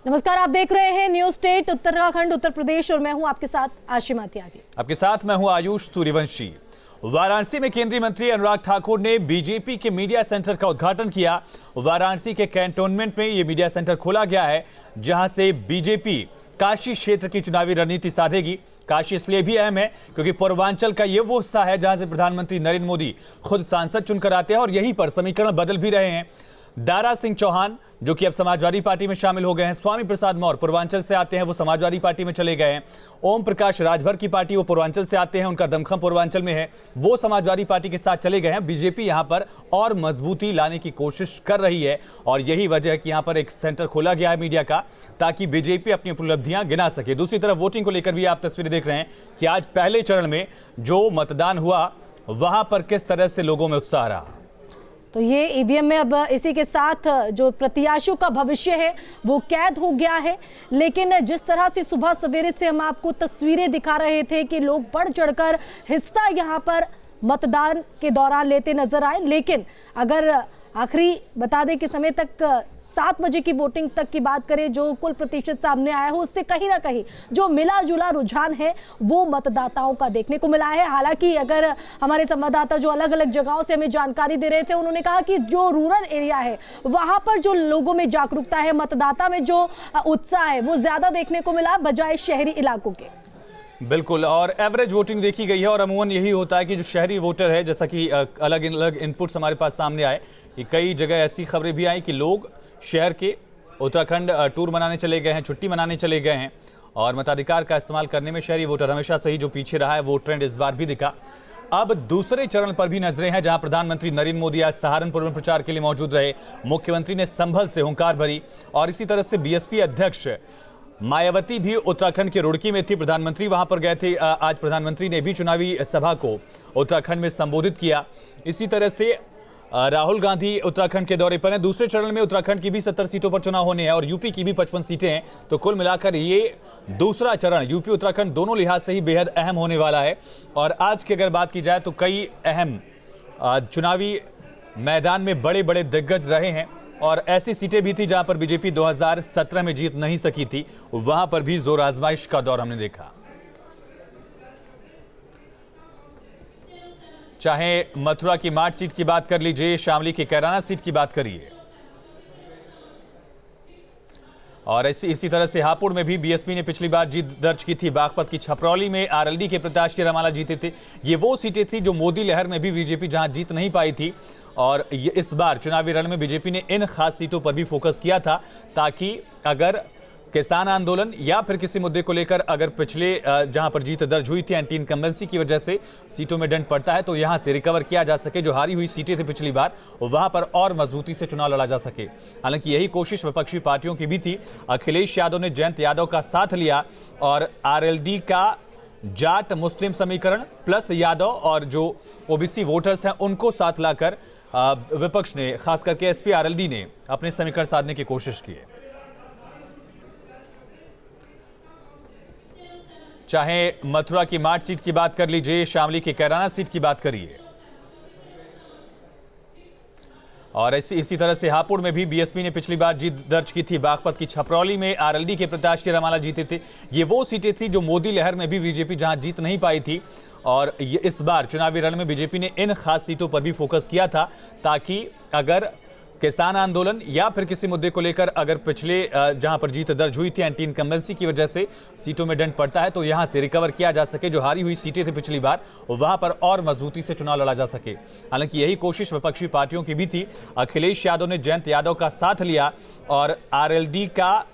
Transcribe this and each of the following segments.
नमस्कार, आप देख रहे हैं न्यूज स्टेट उत्तराखंड उत्तर प्रदेश और मैं हूं आपके साथ आशिमा त्यागी। आपके साथ मैं हूं आयुष सूर्यवंशी। वाराणसी में केंद्रीय मंत्री अनुराग ठाकुर ने बीजेपी के मीडिया सेंटर का उद्घाटन किया। वाराणसी के कैंटोनमेंट में यह मीडिया सेंटर खोला गया है, जहां से बीजेपी काशी क्षेत्र की चुनावी रणनीति साधेगी। काशी इसलिए भी अहम है क्योंकि पूर्वांचल का ये वो हिस्सा है जहां से प्रधानमंत्री नरेंद्र मोदी खुद सांसद चुनकर आते हैं और यहीं पर समीकरण बदल भी रहे हैं। दारा सिंह चौहान जो कि अब समाजवादी पार्टी में शामिल हो गए हैं, स्वामी प्रसाद मौर्य पूर्वांचल से आते हैं, वो समाजवादी पार्टी में चले गए हैं। ओम प्रकाश राजभर की पार्टी, वो पूर्वांचल से आते हैं, उनका दमखम पूर्वांचल में है, वो समाजवादी पार्टी के साथ चले गए हैं। बीजेपी यहां पर और मजबूती लाने की कोशिश कर रही है और यही वजह है कि यहां पर एक सेंटर खोला गया है मीडिया का, ताकि बीजेपी अपनी उपलब्धियां गिना सके। दूसरी तरफ वोटिंग को लेकर भी आप तस्वीरें देख रहे हैं कि आज पहले चरण में जो मतदान हुआ वहां पर किस तरह से लोगों में उत्साह रहा। तो ये ईवीएम में अब इसी के साथ जो प्रत्याशियों का भविष्य है वो कैद हो गया है। लेकिन जिस तरह से सुबह सवेरे से हम आपको तस्वीरें दिखा रहे थे कि लोग बढ़ चढ़कर हिस्सा यहाँ पर मतदान के दौरान लेते नजर आए, लेकिन अगर आखिरी बता दें कि समय तक 7 बजे की वोटिंग तक की बात करें, जो कुल प्रतिशत सामने आया हो उससे कहीं ना कहीं जो मिला जुला रुझान है वो मतदाताओं का देखने को मिला है। हालांकि अगर हमारे संवाददाता जो अलग अलग जगहों से हमें जानकारी दे रहे थे, उन्होंने कहा कि जो रूरल एरिया है वहां पर जो लोगों में जागरूकता है, मतदाता में जो उत्साह है वो ज्यादा देखने को मिला बजाय शहरी इलाकों के। बिल्कुल, और एवरेज वोटिंग देखी गई है और अमूमन यही होता है कि जो शहरी वोटर है, जैसा कि अलग अलग इनपुट्स हमारे पास सामने आए कि कई जगह ऐसी खबरें भी आई कि लोग शहर के उत्तराखंड टूर मनाने चले गए हैं, छुट्टी मनाने चले गए हैं और मताधिकार का इस्तेमाल करने में शहरी वोटर हमेशा से ही जो पीछे रहा है वो ट्रेंड इस बार भी दिखा। अब दूसरे चरण पर भी नजरें हैं, जहां प्रधानमंत्री नरेंद्र मोदी आज सहारनपुर में प्रचार के लिए मौजूद रहे। मुख्यमंत्री ने संभल से हुंकार भरी और इसी तरह से बीएसपी अध्यक्ष मायावती भी उत्तराखंड के रुड़की में थी, प्रधानमंत्री वहां पर गए थे। आज प्रधानमंत्री ने भी चुनावी सभा को उत्तराखंड में संबोधित किया। इसी तरह से राहुल गांधी उत्तराखंड के दौरे पर हैं। दूसरे चरण में उत्तराखंड की भी 70 सीटों पर चुनाव होने हैं और यूपी की भी 55 सीटें हैं। तो कुल मिलाकर ये दूसरा चरण यूपी उत्तराखंड दोनों लिहाज से ही बेहद अहम होने वाला है। और आज की अगर बात की जाए तो कई अहम चुनावी मैदान में बड़े बड़े दिग्गज रहे हैं और ऐसी सीटें भी थी जहां पर बीजेपी 2017 में जीत नहीं सकी थी, वहां पर भी जोर आजमाइश का दौर हमने देखा। चाहे मथुरा की माठ सीट की बात कर लीजिए, शामली की कैराना सीट की बात करिए, और इसी तरह से हापुड़ में भी बीएसपी ने पिछली बार जीत दर्ज की थी। बागपत की छपरौली में आरएलडी के प्रत्याशी रमाला जीते थे। ये वो सीटें थी जो मोदी लहर में भी बीजेपी जहां जीत नहीं पाई थी और इस बार चुनावी रण में बीजेपी ने इन खास सीटों पर भी फोकस किया था, ताकि अगर किसान आंदोलन या फिर किसी मुद्दे को लेकर अगर पिछले जहां पर जीत दर्ज हुई थी एंटी इनकम्बेंसी की वजह से सीटों में डंड पड़ता है, तो यहां से रिकवर किया जा सके। जो हारी हुई सीटें थी पिछली बार वहां पर और मजबूती से चुनाव लड़ा जा सके। हालांकि यही कोशिश विपक्षी पार्टियों की भी थी। अखिलेश यादव ने जयंत यादव का साथ लिया और आरएलडी का जाट मुस्लिम समीकरण प्लस यादव और जो ओबीसी वोटर्स हैं उनको साथ लाकर विपक्ष ने, खास करके एसपी आरएलडी ने अपने समीकरण साधने की कोशिश की है। चाहे मथुरा की माठ सीट की बात कर लीजिए, शामली की कैराना सीट की बात करिए, और इसी तरह से हापुड़ में भी बीएसपी ने पिछली बार जीत दर्ज की थी। बागपत की छपरौली में आरएलडी के प्रत्याशी रमाला जीते थे। ये वो सीटें थी जो मोदी लहर में भी बीजेपी जहां जीत नहीं पाई थी और इस बार चुनावी रण में बीजेपी ने इन खास सीटों पर भी फोकस किया था, ताकि अगर किसान आंदोलन या फिर किसी मुद्दे को लेकर अगर पिछले जहां पर जीत दर्ज हुई थी एंटी इनकम्बेंसी की वजह से सीटों में डंड पड़ता है, तो यहां से रिकवर किया जा सके। जो हारी हुई सीटें थी पिछली बार वहां पर और मजबूती से चुनाव लड़ा जा सके। हालांकि यही कोशिश विपक्षी पार्टियों की भी थी। अखिलेश यादव ने जयंत यादव का साथ लिया और आरएलडी का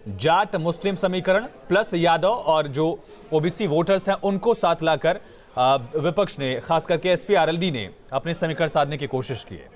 जाट मुस्लिम समीकरण प्लस यादव और जो ओबीसी वोटर्स हैं उनको साथ लाकर विपक्ष ने, खास करके एसपी आरएलडी ने अपने समीकरण साधने की कोशिश की है।